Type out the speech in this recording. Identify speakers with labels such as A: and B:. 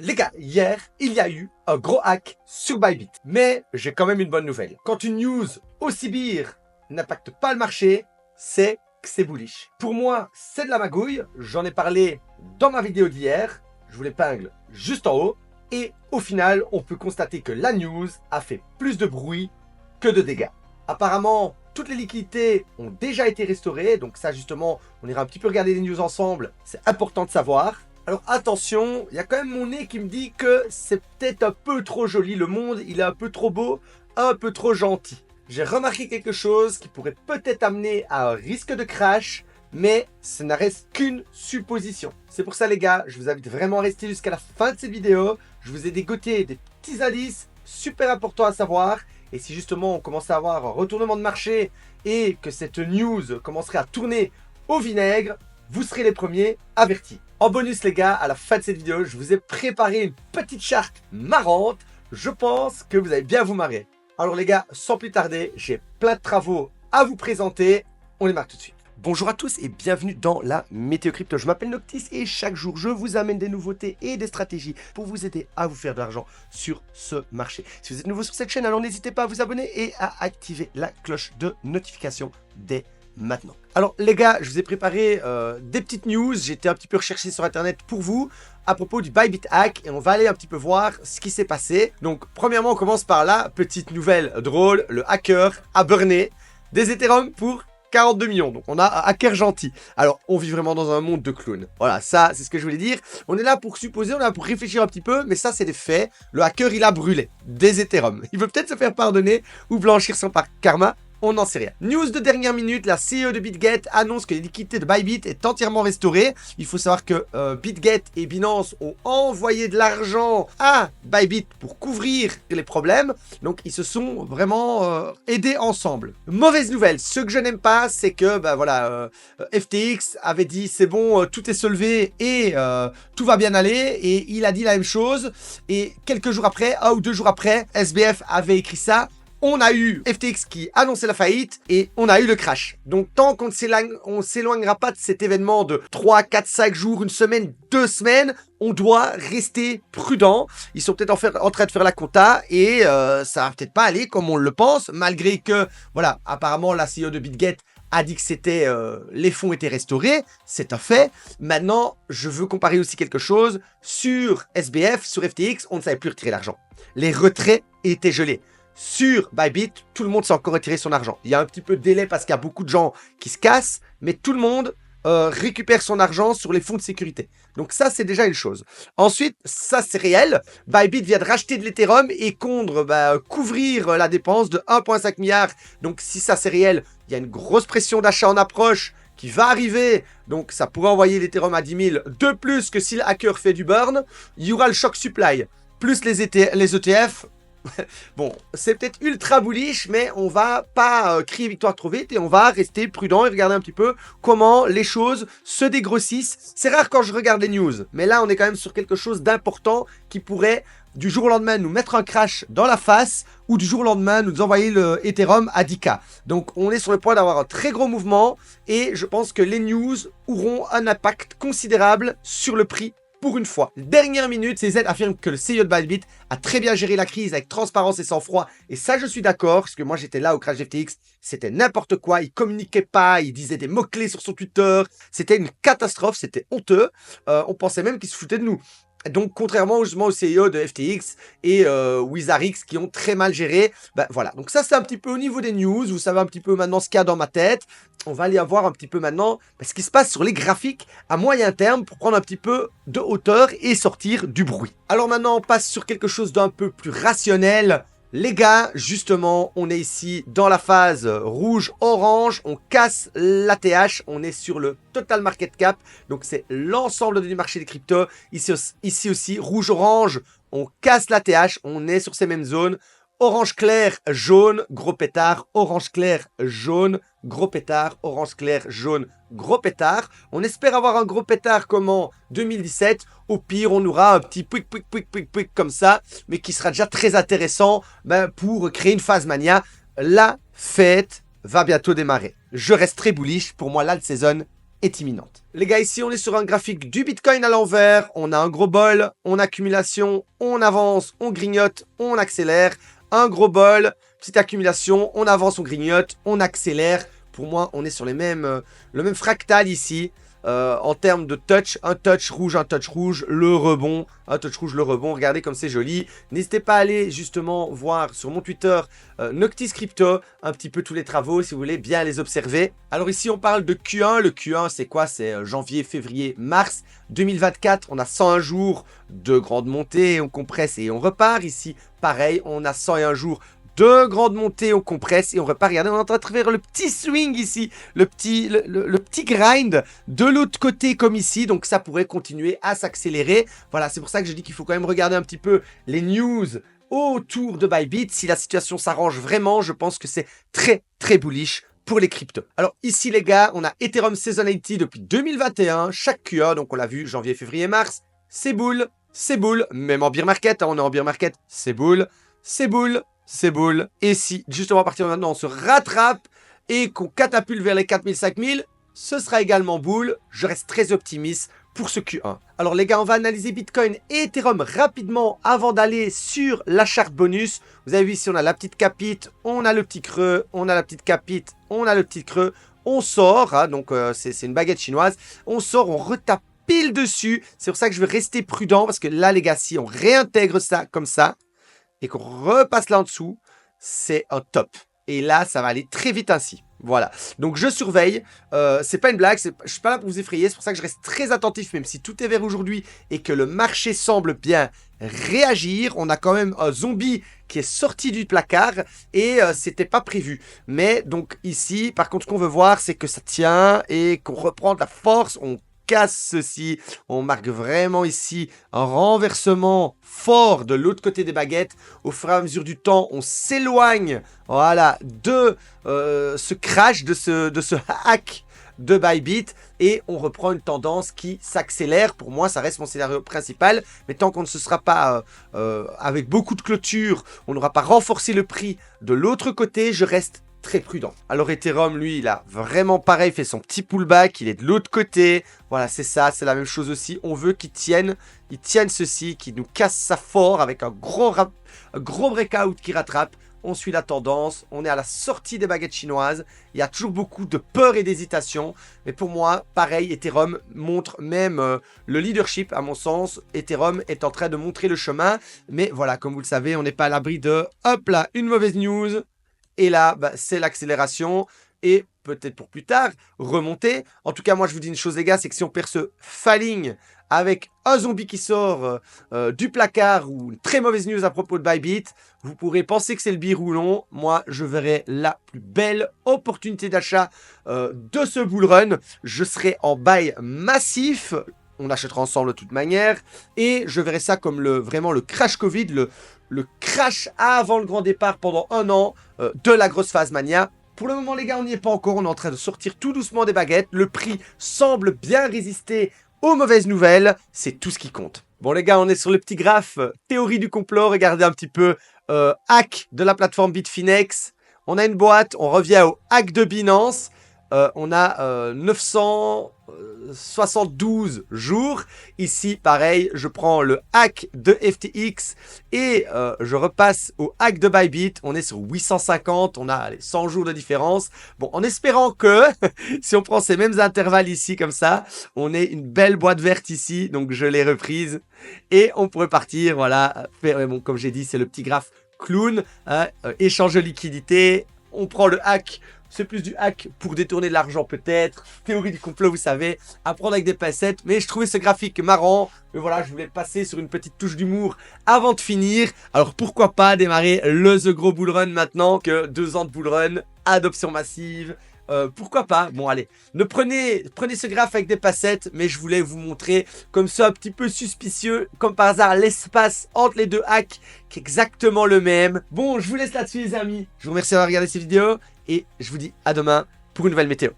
A: Les gars, hier, il y a eu un gros hack sur Bybit. Mais j'ai quand même une bonne nouvelle. Quand une news aussi bire n'impacte pas le marché, c'est que c'est bullish. Pour moi, c'est de la magouille. J'en ai parlé dans ma vidéo d'hier. Je vous l'épingle juste en haut. Et au final, on peut constater que la news a fait plus de bruit que de dégâts. Apparemment, toutes les liquidités ont déjà été restaurées. Donc ça, justement, on ira un petit peu regarder les news ensemble. C'est important de savoir. Alors attention, il y a quand même mon nez qui me dit que c'est peut-être un peu trop joli. Le monde, il est un peu trop beau, un peu trop gentil. J'ai remarqué quelque chose qui pourrait peut-être amener à un risque de crash, mais ce ne reste qu'une supposition. C'est pour ça les gars, je vous invite vraiment à rester jusqu'à la fin de cette vidéo. Je vous ai dégoté des petits indices super importants à savoir. Et si justement on commence à avoir un retournement de marché et que cette news commencerait à tourner au vinaigre, vous serez les premiers avertis. En bonus les gars, à la fin de cette vidéo, je vous ai préparé une petite charte marrante. Je pense que vous allez bien vous marrer. Alors les gars, sans plus tarder, j'ai plein de travaux à vous présenter. On démarre tout de suite. Bonjour à tous et bienvenue dans la Météo Crypto. Je m'appelle Noctis et chaque jour je vous amène des nouveautés et des stratégies pour vous aider à vous faire de l'argent sur ce marché. Si vous êtes nouveau sur cette chaîne, alors n'hésitez pas à vous abonner et à activer la cloche de notification dès maintenant. Alors les gars, je vous ai préparé des petites news. J'ai été un petit peu recherché sur internet pour vous à propos du Bybit hack et on va aller un petit peu voir ce qui s'est passé. Donc premièrement, on commence par la petite nouvelle drôle. Le hacker a burné des Ethereum pour 42 millions, donc on a un hacker gentil. Alors, on vit vraiment dans un monde de clowns. Voilà, ça, c'est ce que je voulais dire. On est là pour supposer, on est là pour réfléchir un petit peu, mais ça, c'est des faits. Le hacker, il a brûlé des Ethereum. Il veut peut-être se faire pardonner ou blanchir son karma. On n'en sait rien. News de dernière minute, la CEO de BitGet annonce que les liquidités de Bybit est entièrement restaurée. Il faut savoir que BitGet et Binance ont envoyé de l'argent à Bybit pour couvrir les problèmes. Donc ils se sont vraiment aidés ensemble. Mauvaise nouvelle, ce que je n'aime pas, c'est que FTX avait dit c'est bon, tout est soulevé et tout va bien aller. Et il a dit la même chose. Et quelques jours après, 1 ou 2 jours après, SBF avait écrit ça. On a eu FTX qui annonçait la faillite et on a eu le crash. Donc tant qu'on ne s'éloignera pas de cet événement de 3, 4, 5 jours, une semaine, 2 semaines, on doit rester prudent. Ils sont peut-être en train de faire la compta et ça va peut-être pas aller comme on le pense, malgré que, voilà, apparemment la CEO de BitGet a dit que c'était les fonds étaient restaurés, c'est un fait. Maintenant, je veux comparer aussi quelque chose. Sur SBF, sur FTX, on ne savait plus retirer l'argent. Les retraits étaient gelés. Sur Bybit, tout le monde s'est encore retiré son argent. Il y a un petit peu de délai parce qu'il y a beaucoup de gens qui se cassent, mais tout le monde récupère son argent sur les fonds de sécurité. Donc ça, c'est déjà une chose. Ensuite, ça c'est réel. Bybit vient de racheter de l'Ethereum et couvrir la dépense de 1,5 milliard. Donc si ça c'est réel, il y a une grosse pression d'achat en approche qui va arriver. Donc ça pourrait envoyer l'Ethereum à 10 000 de plus que si le hacker fait du burn. Il y aura le shock supply, plus les ETF. Bon, c'est peut-être ultra bullish, mais on va pas crier victoire trop vite et on va rester prudent et regarder un petit peu comment les choses se dégrossissent. C'est rare quand je regarde les news, mais là on est quand même sur quelque chose d'important qui pourrait du jour au lendemain nous mettre un crash dans la face ou du jour au lendemain nous envoyer le Ethereum à 10K. Donc on est sur le point d'avoir un très gros mouvement et je pense que les news auront un impact considérable sur le prix. Pour une fois. Dernière minute, CZ affirme que le CEO de Bybit a très bien géré la crise avec transparence et sang-froid. Et ça, je suis d'accord, parce que moi, j'étais là au crash FTX. C'était n'importe quoi. Il communiquait pas. Il disait des mots-clés sur son Twitter. C'était une catastrophe. C'était honteux. On pensait même qu'il se foutait de nous. Donc, contrairement justement au CEO de FTX et WizardX qui ont très mal géré, voilà. Donc ça, c'est un petit peu au niveau des news. Vous savez un petit peu maintenant ce qu'il y a dans ma tête. On va aller voir un petit peu maintenant ce qui se passe sur les graphiques à moyen terme pour prendre un petit peu de hauteur et sortir du bruit. Alors maintenant, on passe sur quelque chose d'un peu plus rationnel. Les gars, justement, on est ici dans la phase rouge-orange, on casse l'ATH, on est sur le total market cap, donc c'est l'ensemble du marché des cryptos. Ici aussi, rouge-orange, on casse l'ATH, on est sur ces mêmes zones. Orange clair, jaune, gros pétard, orange clair, jaune, gros pétard, orange clair, jaune, gros pétard. On espère avoir un gros pétard comme en 2017. Au pire, on aura un petit pouic comme ça, mais qui sera déjà très intéressant pour créer une phase mania. La fête va bientôt démarrer. Je reste très bullish. Pour moi, l'alt season est imminente. Les gars, ici, on est sur un graphique du Bitcoin à l'envers. On a un gros bol, on accumulation, on avance, on grignote, on accélère. Un gros bol, petite accumulation, on avance, on grignote, on accélère. Pour moi, on est sur le même fractal ici. En termes de touch, un touch rouge, le rebond, un touch rouge, le rebond, regardez comme c'est joli. N'hésitez pas à aller justement voir sur mon Twitter Noctis Crypto, un petit peu tous les travaux si vous voulez bien les observer. Alors ici on parle de Q1, le Q1 c'est quoi? C'est janvier, février, mars 2024, on a 101 jours de grande montée, on compresse et on repart. Ici pareil, on a 101 jours de grandes montées, on compresse et on repart. Regardez, on est en train de faire le petit swing ici, le petit grind de l'autre côté comme ici. Donc ça pourrait continuer à s'accélérer. Voilà, c'est pour ça que je dis qu'il faut quand même regarder un petit peu les news autour de Bybit. Si la situation s'arrange vraiment, je pense que c'est très très bullish pour les cryptos. Alors ici les gars, on a Ethereum Seasonality depuis 2021, chaque Q1, donc on l'a vu janvier, février, mars. C'est bull, même en bear market, hein, on est en bear market, c'est bull. Et si, justement, à partir de maintenant, on se rattrape et qu'on catapulte vers les 4000, 5000, ce sera également bull. Je reste très optimiste pour ce Q1. Alors les gars, on va analyser Bitcoin et Ethereum rapidement avant d'aller sur la charte bonus. Vous avez vu ici, on a la petite capite, on a le petit creux, on a la petite capite, on a le petit creux. On sort, hein, donc c'est une baguette chinoise. On sort, on retape pile dessus. C'est pour ça que je vais rester prudent parce que là, les gars, si on réintègre ça comme ça, et qu'on repasse là en dessous, c'est un top. Et là, ça va aller très vite ainsi. Voilà. Donc, je surveille. C'est pas une blague. Je suis pas là pour vous effrayer. C'est pour ça que je reste très attentif, même si tout est vert aujourd'hui et que le marché semble bien réagir. On a quand même un zombie qui est sorti du placard et c'était pas prévu. Mais donc ici, par contre, ce qu'on veut voir, c'est que ça tient et qu'on reprend de la force. On casse ceci, on marque vraiment ici un renversement fort de l'autre côté des baguettes. Au fur et à mesure du temps, on s'éloigne, voilà, de ce crash, de ce hack de Bybit et on reprend une tendance qui s'accélère. Pour moi, ça reste mon scénario principal, mais tant qu'on ne se sera pas avec beaucoup de clôture, on n'aura pas renforcé le prix de l'autre côté, je reste très prudent. Alors Ethereum, lui, il a vraiment pareil fait son petit pullback, il est de l'autre côté. Voilà, c'est ça, c'est la même chose aussi. On veut qu'il tienne ceci, qu'il nous casse ça fort avec un gros breakout qui rattrape. On suit la tendance, on est à la sortie des baguettes chinoises. Il y a toujours beaucoup de peur et d'hésitation. Mais pour moi, pareil, Ethereum montre même le leadership, à mon sens. Ethereum est en train de montrer le chemin. Mais voilà, comme vous le savez, on n'est pas à l'abri de, hop là, une mauvaise news. Et là, bah, c'est l'accélération et peut-être pour plus tard, remonter. En tout cas, moi, je vous dis une chose, les gars, c'est que si on perd ce falling avec un zombie qui sort du placard ou une très mauvaise news à propos de Bybit, vous pourrez penser que c'est le biroulon. Moi, je verrai la plus belle opportunité d'achat de ce bull run. Je serai en buy massif. On achètera ensemble de toute manière. Et je verrai ça comme vraiment le crash Covid, le crash avant le grand départ pendant un an de la grosse phase mania. Pour le moment, les gars, on n'y est pas encore. On est en train de sortir tout doucement des baguettes. Le prix semble bien résister aux mauvaises nouvelles. C'est tout ce qui compte. Bon, les gars, on est sur le petit graphe théorie du complot. Regardez un petit peu hack de la plateforme Bitfinex. On a une boîte. On revient au hack de Binance. On a 972 jours. Ici, pareil, je prends le hack de FTX et je repasse au hack de Bybit. On est sur 850. On a allez, 100 jours de différence. Bon, en espérant que, si on prend ces mêmes intervalles ici, comme ça, on ait une belle boîte verte ici. Donc, je l'ai reprise. Et on pourrait partir, voilà. Bon, comme j'ai dit, c'est le petit graphe clown. Hein, échange de liquidité. On prend le hack. C'est plus du hack pour détourner de l'argent peut-être. Théorie du complot, vous savez. À prendre avec des pincettes. Mais je trouvais ce graphique marrant. Mais voilà, je voulais passer sur une petite touche d'humour avant de finir. Alors pourquoi pas démarrer le The Gros Bull Run maintenant que 2 ans de Bull Run, adoption massive. Pourquoi pas? Bon allez, prenez ce graphe avec des pincettes, mais je voulais vous montrer comme ça un petit peu suspicieux, comme par hasard l'espace entre les deux hacks qui est exactement le même. Bon, je vous laisse là-dessus les amis, je vous remercie d'avoir regardé cette vidéo et je vous dis à demain pour une nouvelle météo.